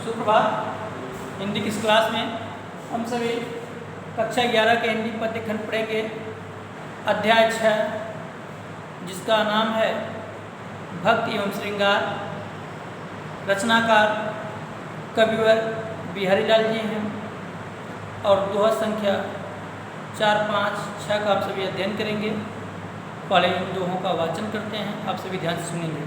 सुप्रभात। हिंदी की इस क्लास में हम सभी कक्षा 11 के हिंदी पद्य खंड पढ़ेंगे। अध्याय 6 जिसका नाम है भक्ति एवं श्रृंगार। रचनाकार कविवर बिहारीलाल जी हैं और दोहा संख्या 4, 5, 6 का आप सभी अध्ययन करेंगे। पहले इन दोहों का वाचन करते हैं, आप सभी ध्यान से सुनेंगे।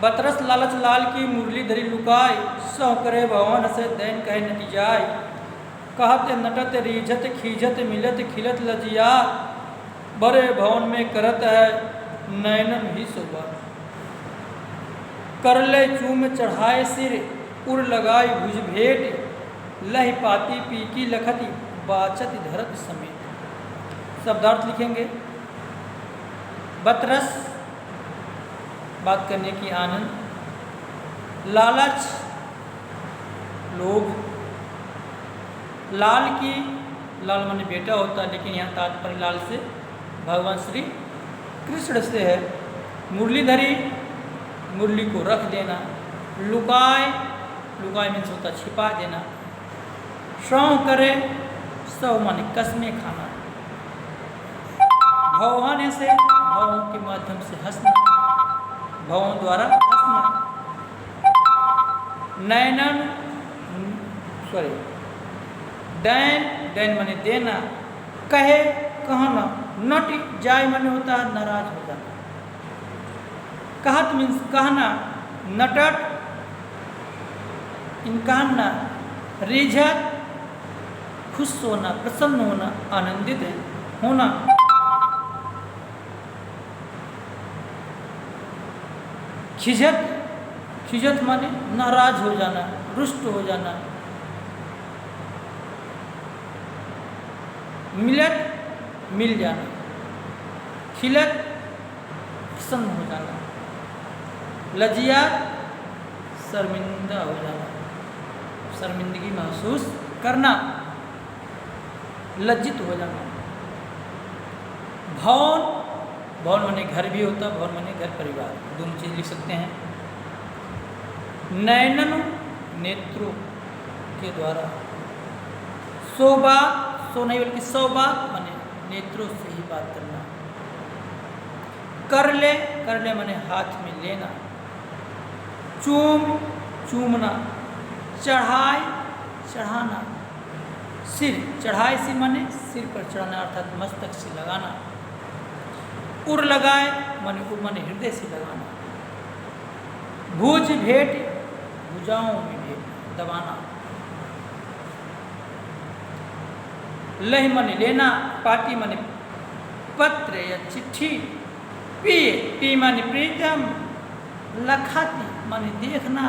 बतरस लालच लाल की मुरली धरी लुकाय, सौ करे भवन से दैन कहे नटी जाय। कहत नटत रीझत खीझत मिलत खिलत लजिया, बड़े भवन में करत है नयनन ही शोभा। करले चूम चढ़ाए सिर उड़ लगाई भुज भेट, लह पाती पीकी लखती बाचत धरत समेत। शब्दार्थ लिखेंगे। बतरस बात करने की आनंद, लालच लोभ, लाल की लाल माने बेटा होता है, लेकिन यहाँ तात्पर्य लाल से भगवान श्री कृष्ण से है। मुरलीधरी मुरली को रख देना, लुकाय लुकाय मीन्स होता छिपा देना, श्रव करे सौ माने कसमें खाना, भवन से भवों के माध्यम से हंसना, भवों द्वारा हंसना, नयनन दैन दैन माने देना, कहे कहना, नट जाय माने होता है नाराज हो जाना, कहत मीन्स कहना, नटट इनकाना, रिझत खुश होना, प्रसन्न होना, आनंदित होना, खिझत खिझत माने नाराज हो जाना, रुष्ट हो जाना, मिलत मिल जाना, खिलत प्रसन्न हो जाना, लजिया शर्मिंदा हो जाना, शर्मिंदगी महसूस करना, लज्जित हो जाना। भवन भवन माने घर भी होता, भवन माने घर परिवार, दोनों चीज लिख सकते हैं। नयनन नेत्रों के द्वारा, शोभा सो नहीं बल्कि सौभा माने नेत्रों से ही बात करना, कर ले माने हाथ में लेना, चूम चूमना, चढ़ाए चढ़ाना, सिर चढ़ाए से माने सिर पर चढ़ाना अर्थात मस्तक से लगाना, उर लगाए माने हृदय से लगाना, भुज भेंट भुजाओं में भेंट दबाना, लह माने लेना, पाती माने पत्र या चिट्ठी, पिए पी माने प्रीतम, लखाती माने देखना,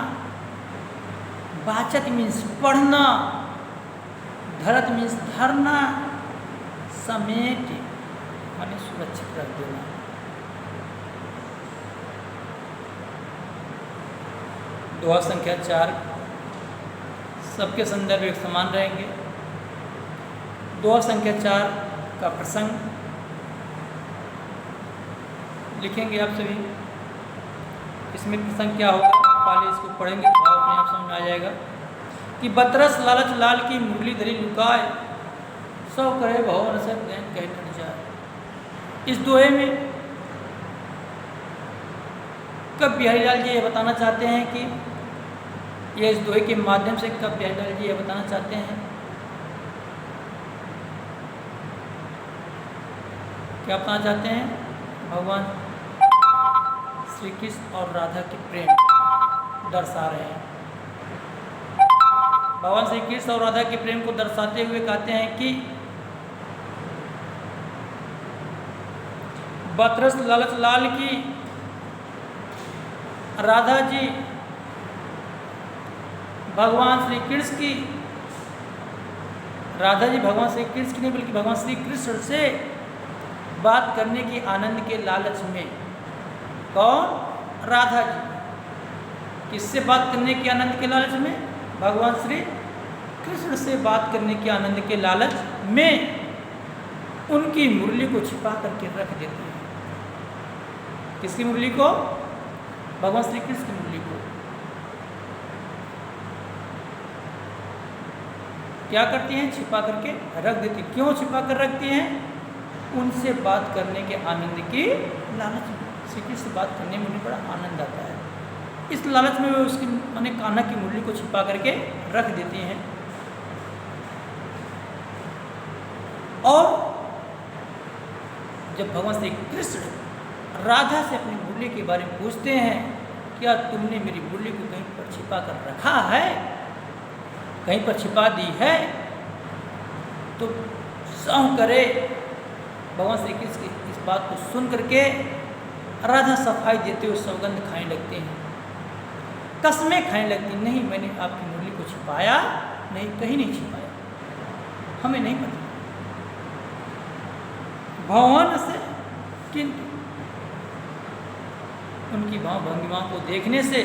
बाचत मीन्स पढ़ना, धरत मीन्स धरना, समेट माने सुरक्षित रख देना। दोहा संख्या 4 सबके संदर्भ एक समान रहेंगे। दोहा संख्या 4 का प्रसंग लिखेंगे आप सभी। इसमें प्रसंग क्या होगा, पहले इसको पढ़ेंगे तो भाव अपने आप समझ में आ जाएगा कि बतरस लालच लाल की मुरली धरी लुकाय, सौ करे भवन से दैन कहे न जाए। इस दोहे में कब बिहारीलाल जी ये बताना चाहते हैं कि ये इस दोहे के माध्यम से कब बिहारीलाल जी ये बताना चाहते हैं, क्या बताना चाहते हैं, भगवान श्री कृष्ण और राधा के प्रेम दर्शा रहे हैं। भगवान श्री कृष्ण और राधा के प्रेम को दर्शाते हुए कहते हैं कि बतरस लालच लाल की राधा जी भगवान श्री कृष्ण की, राधा जी भगवान श्री कृष्ण की नहीं बल्कि भगवान श्री कृष्ण से बात करने की आनंद के लालच में, कौन, राधा जी किससे बात करने के आनंद के लालच में, भगवान श्री कृष्ण से बात करने के आनंद के लालच में उनकी मुरली को छिपा करके रख देते हैं। किसकी मुरली को, भगवान श्री कृष्ण की मुरली को। क्या करती हैं? छिपा करके रख देती। क्यों छिपा कर रखती हैं? उनसे बात करने के आनंद की लालच में। श्री कृष्ण से बात करने में उन्हें बड़ा आनंद आता है, इस लालच में वे उसकी माने कान्हा की मुरली को छिपा करके रख देती हैं। और जब भगवान श्री कृष्ण राधा से अपनी मुरली के बारे में पूछते हैं, क्या तुमने मेरी मुरली को कहीं पर छिपा कर रखा है, कहीं पर छिपा दी है? तो सौं करे भगवान श्री कृष्ण की इस बात को सुन करके राधा सफाई देते हुए सौगंध खाने लगते हैं, कसमें खाने लगती, नहीं मैंने आपकी मुरली को छिपाया नहीं, कहीं नहीं छिपाया, हमें नहीं पता। भगवान से किंतु उनकी भाव भंगिमाओं को देखने से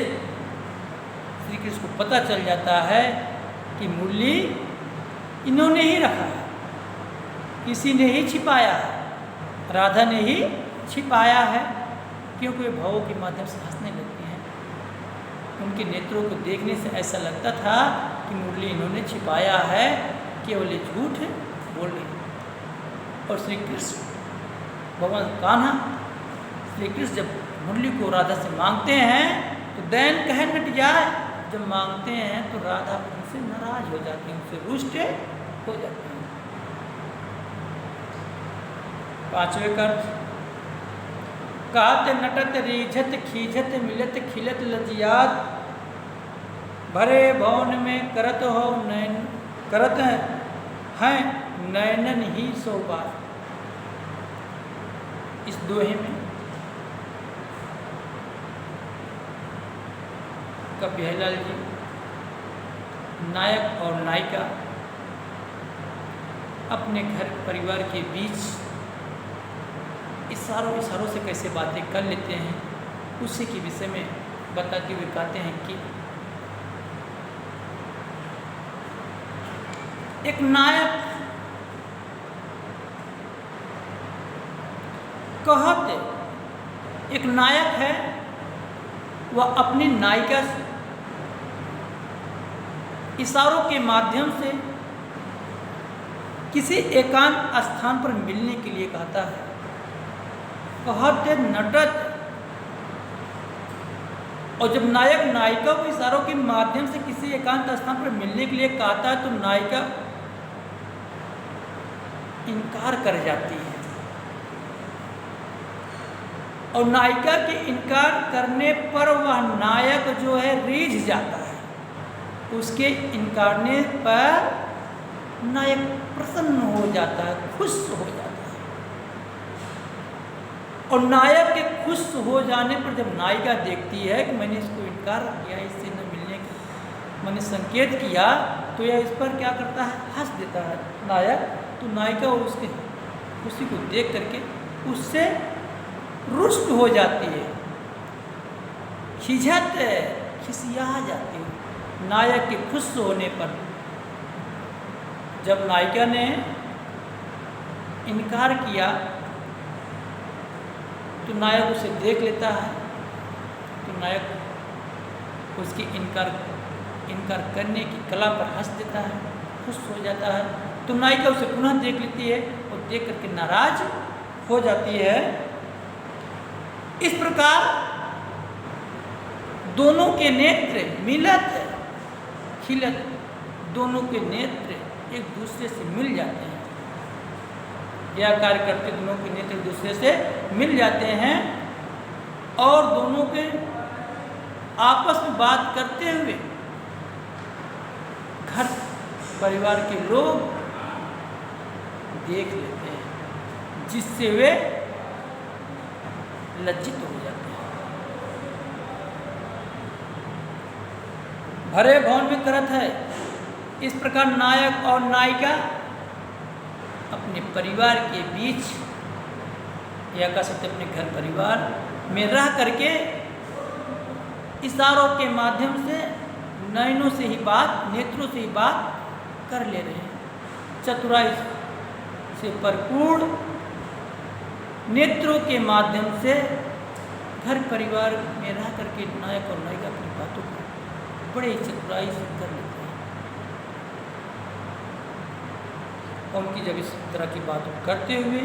श्री कृष्ण को पता चल जाता है कि मुरली इन्होंने ही रखा है, किसी ने ही छिपाया है, राधा ने ही छिपाया है। क्योंकि वे भावों के माध्यम से हंसने लगते हैं, उनके नेत्रों को देखने से ऐसा लगता था कि मुरली इन्होंने छिपाया है, केवल ये झूठ बोल रही है। और श्री कृष्ण भगवान कान्हा श्री कृष्ण जब मुरली को राधा से मांगते हैं तो दैन कह मिट जाए, जब मांगते हैं तो राधा उनसे नाराज हो जाती है, उनसे रुष्ट हो जाती है। पांचवें का अर्थ, कात नटत रीझत खीझत मिलत खिलत लजियात, भरे भवन में करत हो नयन, करत हैं नयनन ही सो बात। इस दोहे में कपिहलाल जी नायक और नायिका अपने घर परिवार के बीच इशारों से कैसे बातें कर लेते हैं, उसी के विषय में बताते हुए कहते हैं कि एक नायक कहते, एक नायक है, वह अपनी नायिका से इशारों के माध्यम से किसी एकांत स्थान पर मिलने के लिए कहता है। कहते नटत, और जब नायक नायिका को इशारों के माध्यम से किसी एकांत स्थान पर मिलने के लिए कहता है तो नायिका इनकार कर जाती है, और नायिका के इनकार करने पर वह नायक जो है रीझ जाता है, उसके इनकारने पर नायक प्रसन्न हो जाता है, खुश हो जाता है। और नायक के खुश हो जाने पर जब नायिका देखती है कि मैंने इसको इनकार किया, इससे न मिलने का मैंने संकेत किया, तो यह इस पर क्या करता है, हंस देता है नायक। तो नायिका उसके उसी को देख करके उससे रुष्ट हो जाती है, खिझत खिसिया जाती है नायक के खुश होने पर। जब नायिका ने इनकार किया तो नायक उसे देख लेता है, तो नायक उसकी इनकार करने की कला पर हंस देता है, खुश हो जाता है। तो नायिका उसे पुनः देख लेती है और देख करके नाराज हो जाती है। इस प्रकार दोनों के नेत्र मिलत खिलत, दोनों के नेत्र एक दूसरे से मिल जाते हैं, यह कार्य करते दोनों के नेत्र एक दूसरे से मिल जाते हैं, और दोनों के आपस में बात करते हुए घर परिवार के लोग देख लेते हैं, जिससे वे लज्जित हो जाते हैं। भरे भवन में करत है, इस प्रकार नायक और नायिका अपने परिवार के बीच या कह सकते अपने घर परिवार में रह करके इशारों के माध्यम से नयनों से ही बात, नेत्रों से ही बात कर ले रहे हैं। चतुराई से परिपूर्ण नेत्रों के माध्यम से घर परिवार में रह करके नायक और नायिका अपनी बातों को बड़े चतुराई से कर लेते हैं। उनकी जब इस तरह की बात करते हुए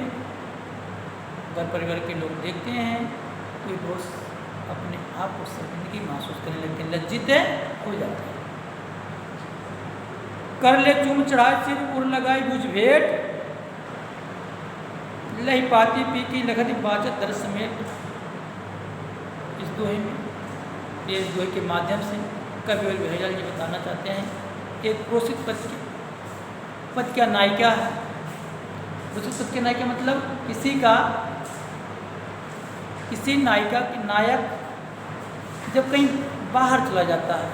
घर परिवार के लोग देखते हैं तो ये बहुत अपने आप को शर्मिंदगी महसूस करने लगते हैं, लज्जित हो जाते हैं। कर ले चूम चढ़ाए सिर उड़ लगाई बुझ भेंट, लही पाती पी की लखत बाचत दर समेत। इस दोहे में, ये इस दोहे के माध्यम से कवि और बेहजाल जी बताना चाहते हैं कि एक प्रोसित पद क्या नायिका है। प्रोसित पद के नायिका मतलब किसी नायिका की नायक जब कहीं बाहर चला जाता है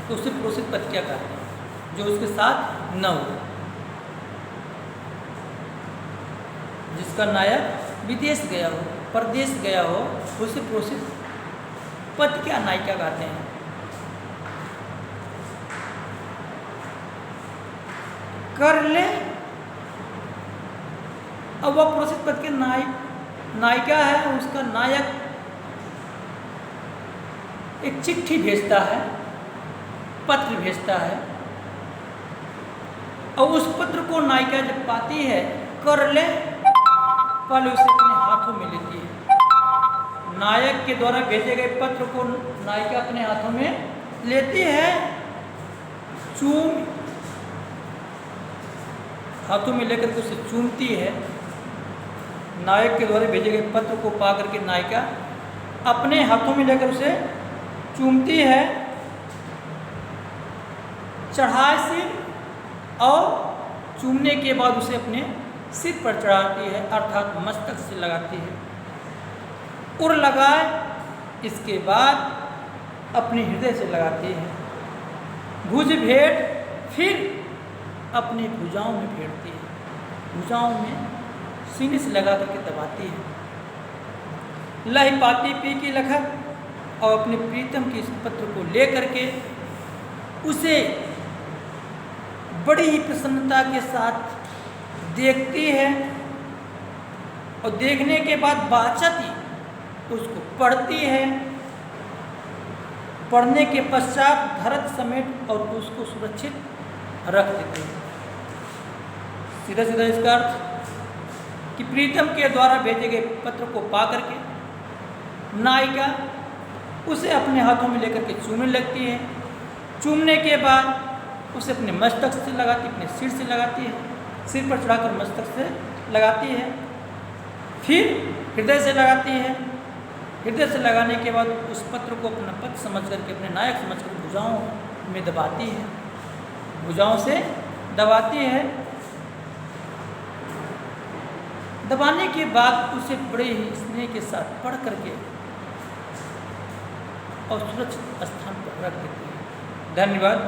तो उसे प्रोसित पद क्या कहते हैं, जो उसके साथ न हो। जिसका नायक विदेश गया हो, परदेश गया हो, उसे प्रोसित पद क्या नायिका कहते हैं। कर ले, अब वह प्रोसित पद के नायिका है, उसका नायक एक चिट्ठी भेजता है, पत्र भेजता है, और उस पत्र को नायिका जब पाती है, कर ले पहले उसे अपने हाथों में लेती है। नायक के द्वारा भेजे गए पत्र को नायिका अपने हाथों में लेती है, हाथों में लेकर के उसे चूमती है। नायक के द्वारा भेजे गए पत्र को पा करके नायिका अपने हाथों में लेकर उसे चूमती है, चढ़ाए सिर और चूमने के बाद उसे अपने सिर पर चढ़ाती है, अर्थात मस्तक से लगाती है। उर लगाए, इसके बाद अपने हृदय से लगाती है। भुज भेंट, फिर अपनी भुजाओं में फेरती है, भुजाओं में सीने से लगा करके दबाती है। लही पाती पी की लखत, और अपने प्रीतम के इस पत्र को ले करके उसे बड़ी ही प्रसन्नता के साथ देखती है, और देखने के बाद बाचती उसको पढ़ती है। पढ़ने के पश्चात धरत समेट और उसको सुरक्षित रख देते हैं। सीधा सीधा इसका अर्थ कि प्रीतम के द्वारा भेजे गए पत्र को पा करके नायिका उसे अपने हाथों में लेकर के चूमने लगती है। चूमने के बाद उसे अपने मस्तक से लगाती, अपने सिर से लगाती है, सिर पर चढ़ाकर मस्तक से लगाती है, फिर हृदय से लगाती है। हृदय से लगाने के बाद उस पत्र को अपना पद समझ करके, अपने नायक समझ कर भुजाओं में दबाती है, भुजाओं से दबाती है। दबाने के बाद उसे बड़े ही स्नेह के साथ पढ़ करके और सुरक्षित स्थान पर रख देती है। धन्यवाद।